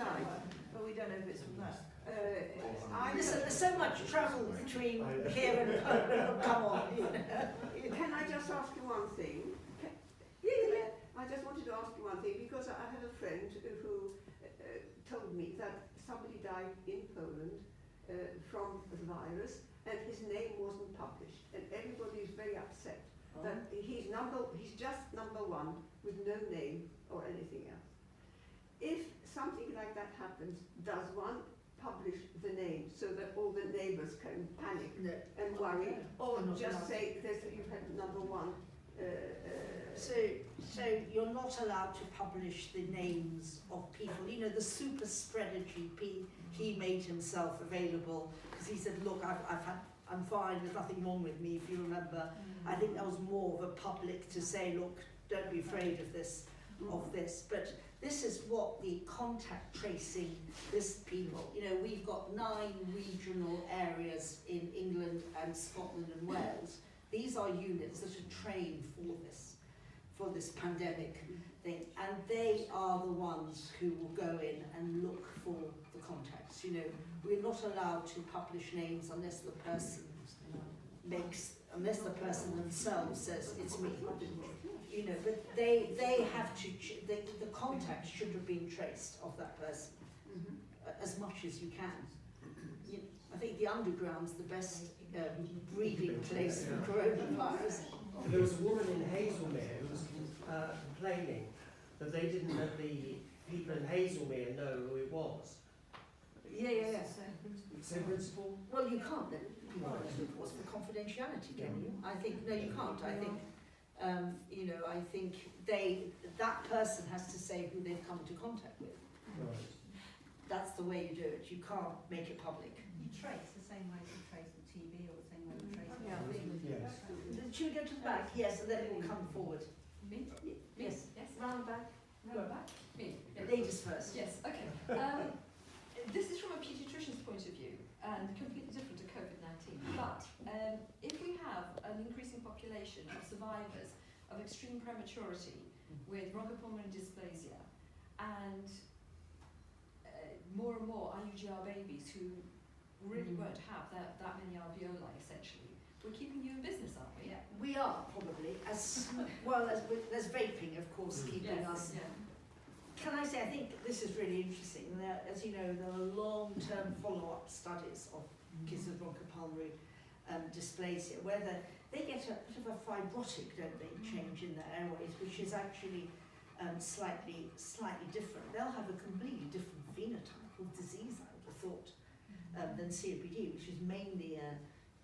tonight. But we don't know if it's from that. Listen, there's so much travel between here and Poland. Come on. Can I just ask you one thing? I just wanted to ask you one thing, because I have a friend who told me that somebody died in Poland from the virus, and his name wasn't published, and everybody is very upset that he's just number one with no name or anything else. If something like that happens, does one publish the name so that all the neighbours can panic and worry, or just say you've had number one? So you're not allowed to publish the names of people. You know, the super spreader GP, he made himself available because he said, look, I'm fine, there's nothing wrong with me, if you remember. I think that was more of a public to say, look, don't be afraid of this. But this is what the contact tracing, this people, you know, we've got 9 regional areas in England and Scotland and Wales. These are units that are trained for this pandemic thing, and they are the ones who will go in and look for the contacts. You know, we're not allowed to publish names unless the person themselves says it's me. You know, but they have to, the contacts should have been traced of that person as much as you can. I think the underground's the best breeding place for coronavirus. There was a woman in Hazelmere who was complaining that they didn't let the people in Hazelmere know who it was. Yeah. Same principle? Well, you can't then. What's for confidentiality, can you? I think, no, you can't. I think, you know, I think that person has to say who they've come into contact with. Right. That's the way you do it. You can't make it public. You trace the same way you trace the TB or the same way you trace Yes. Should we go to the back? Yes, and then it will come forward. Me? Yes. Yes. Round back. Round back? Me? Yes. Ladies first. Yes, okay. This is from a paediatrician's point of view and completely different to COVID-19. But if we have an increasing population of survivors of extreme prematurity with bronchopulmonary dysplasia and more and more IUGR babies who really won't have that many alveoli, essentially, we're keeping you in business, aren't we? Yeah, we are probably, as well as there's vaping, of course, keeping us. Yeah. Can I say, I think this is really interesting. As you know, there are long-term follow-up studies of kids with bronchopulmonary dysplasia, where they get a bit of a fibrotic, don't they, change in their airways, which is actually slightly different. They'll have a completely different phenotype of disease, I would have thought, than COPD, which is mainly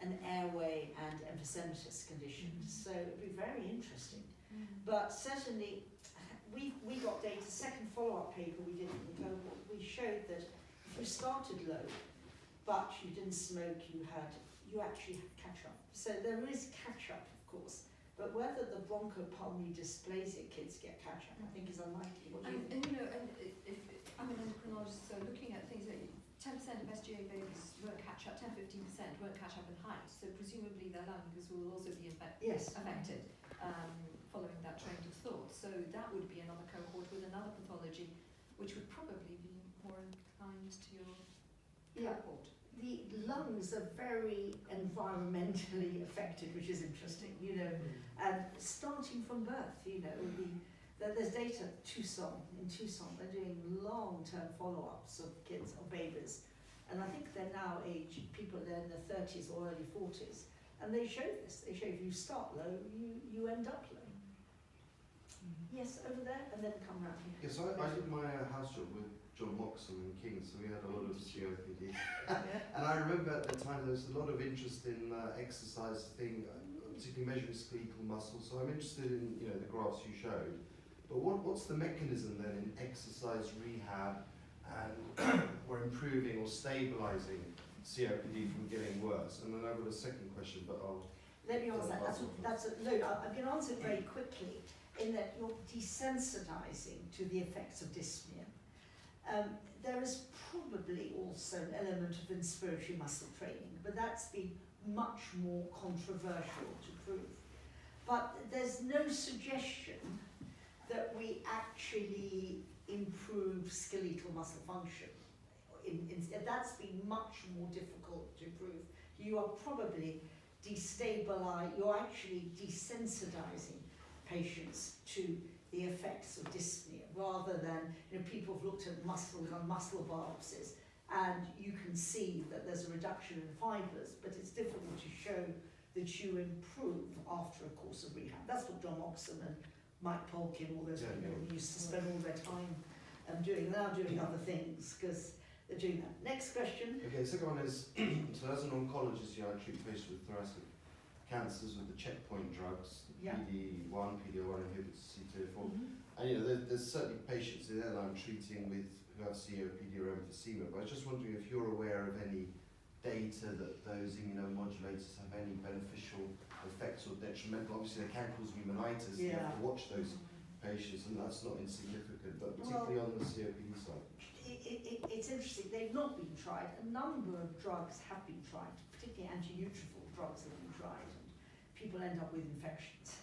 an airway and emphysematous condition. So it'd be very interesting. But certainly, we got data, second follow-up paper we did in the cohort, we showed that if you started low, but you didn't smoke, you actually had catch-up. So there is catch-up, of course, but whether the bronchopulmonary dysplasia kids get catch-up, I think is unlikely. What do you think? And you know, and if I'm an endocrinologist, so looking at things like 10% of SGA babies won't catch up, 10-15% won't catch up in height, so presumably their lungs will also be affected following that train of thought. So that would be another cohort with another pathology, which would probably be more inclined to your cohort. The lungs are very environmentally affected, which is interesting, you know, and starting from birth, you know, there's data in Tucson, they're doing long-term follow-ups of kids or babies, and I think they're now people they're in their 30s or early 40s, and they show this, if you start low, you end up low. Yes, over there, and then come round here. Yes, I did my house job with John Moxon and King's, so we had a lot of COPD. And I remember at the time there was a lot of interest in exercise thing, particularly measuring skeletal muscle. So I'm interested in the graphs you showed. But what's the mechanism then in exercise rehab and or improving or stabilising COPD from getting worse? And then I've got a second question, but I'll... Let me answer that. I'm going to answer it very quickly, in that you're desensitising to the effects of dyspnea. There is probably also an element of inspiratory muscle training, but that's been much more controversial to prove. But there's no suggestion that we actually improve improve skeletal muscle function. That's been much more difficult to prove. You are probably you're actually desensitizing patients to the effects of dyspnea, rather than, people have looked at muscles on muscle biopsies, and you can see that there's a reduction in fibres, but it's difficult to show that you improve after a course of rehab. That's what John Moxon and Mike Polkin, all those people used to spend all their time doing. They're now doing other things because they're doing that. Next question. Okay, the second one is, so as an oncologist, I treat patients with thoracic cancers with the checkpoint drugs, PD-1, PD-L1 inhibitors, CTLA-4. And there's certainly patients in there that I'm treating with who have COPD or emphysema, but I was just wondering if you're aware of any data that those immunomodulators have any beneficial effects or detrimental. Obviously they can cause pneumonitis, you have to watch those patients, and that's not insignificant, but particularly on the COPD side. It's interesting, they've not been tried. A number of drugs have been tried, particularly anti-neutrophil drugs have been tried, and people end up with infections.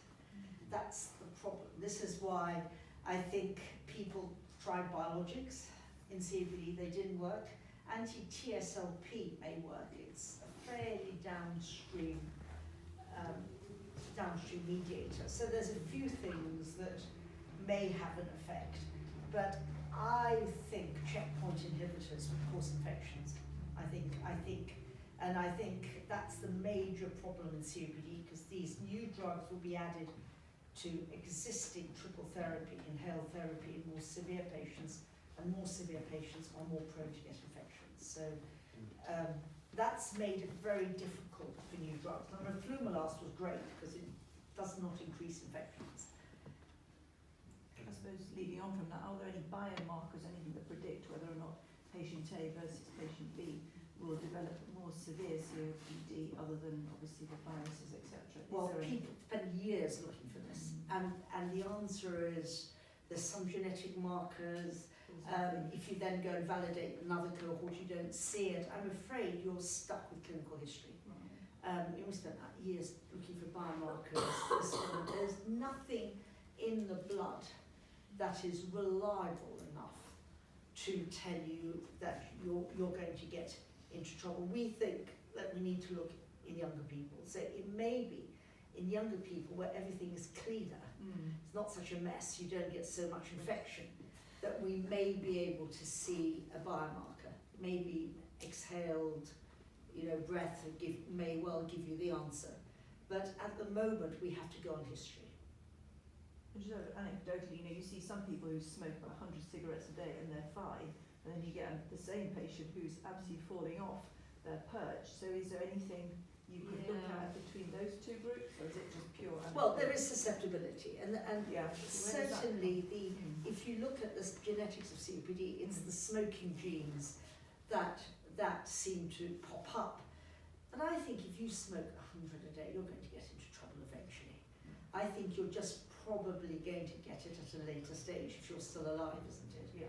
That's the problem. This is why I think people tried biologics in COPD, they didn't work. Anti-TSLP may work. It's a fairly downstream mediator. So there's a few things that may have an effect, but I think checkpoint inhibitors would cause infections. I think that's the major problem in COPD, because these new drugs will be added to existing triple therapy, inhaled therapy in more severe patients, and more severe patients are more prone to get infections. So that's made it very difficult for new drugs. Now, roflumilast was great because it does not increase infections. I suppose leading on from that, are there any biomarkers, anything that predict whether or not patient A versus patient B will develop more severe COPD, other than obviously the viruses, etc.? Well, people spend years looking for this, and the answer is there's some genetic markers. If you then go and validate another cohort, you don't see it. I'm afraid you're stuck with clinical history. We spent years looking for biomarkers. There's nothing in the blood that is reliable enough to tell you that you're going to get into trouble. We think that we need to look in younger people. So it may be in younger people where everything is cleaner, it's not such a mess, you don't get so much infection, that we may be able to see a biomarker. Maybe exhaled, breath may well give you the answer. But at the moment, we have to go on history. Just anecdotally, you see some people who smoke about 100 cigarettes a day and they're fine, and then you get the same patient who's absolutely falling off their perch. So is there anything you could look at between those two groups, or is it just pure anecdote? Well, there is susceptibility, and certainly if you look at the genetics of COPD, it's the smoking genes that seem to pop up. And I think if you smoke 100 a day, you're going to get into trouble eventually. I think you're just probably going to get it at a later stage if you're still alive, isn't it? Yeah.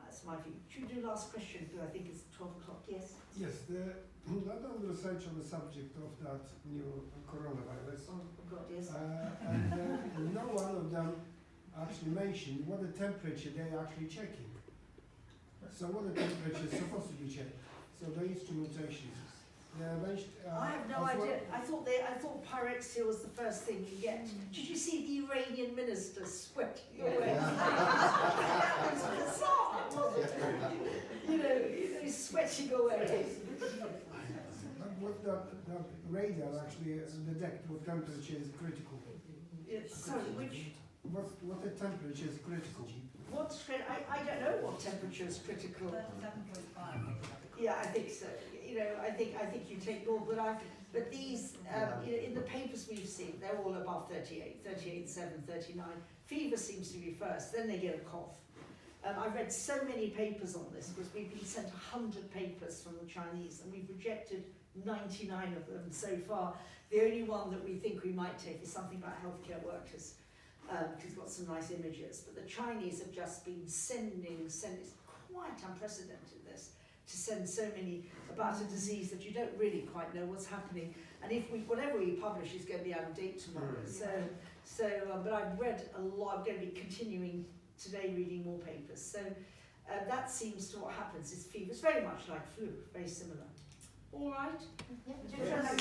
That's my view. Should we do last question? Because I think it's 12 o'clock. Yes? Yes, a lot of research on the subject of that new coronavirus. Oh, God, yes. And no one of them actually mentioned what the temperature they're actually checking. So what the temperature is supposed to be checked. So the instrumentation. I have no idea. I thought pyrexia was the first thing you get. Did you see the Iranian minister sweating away? It's bizarre, wasn't it? He's sweating away. But what the radar actually detect what temperature is critical. Sorry, What the temperature is critical? I don't know what temperature is critical. 37.5. Yeah, I think so. I think you take more, but these, in the papers we've seen, they're all above 38, 38.7, 39. Fever seems to be first, then they get a cough. I've read so many papers on this because we've been sent 100 papers from the Chinese, and we've rejected 99 of them so far. The only one that we think we might take is something about healthcare workers, because it's got some nice images. But the Chinese have just been sending, it's quite unprecedented, this, to send so many about a disease that you don't really quite know what's happening. And whatever we publish is going to be out of date tomorrow. But I've read a lot. I'm going to be continuing today reading more papers. So that seems to what happens is fever. It's very much like flu, very similar. All right? Yeah. Do you have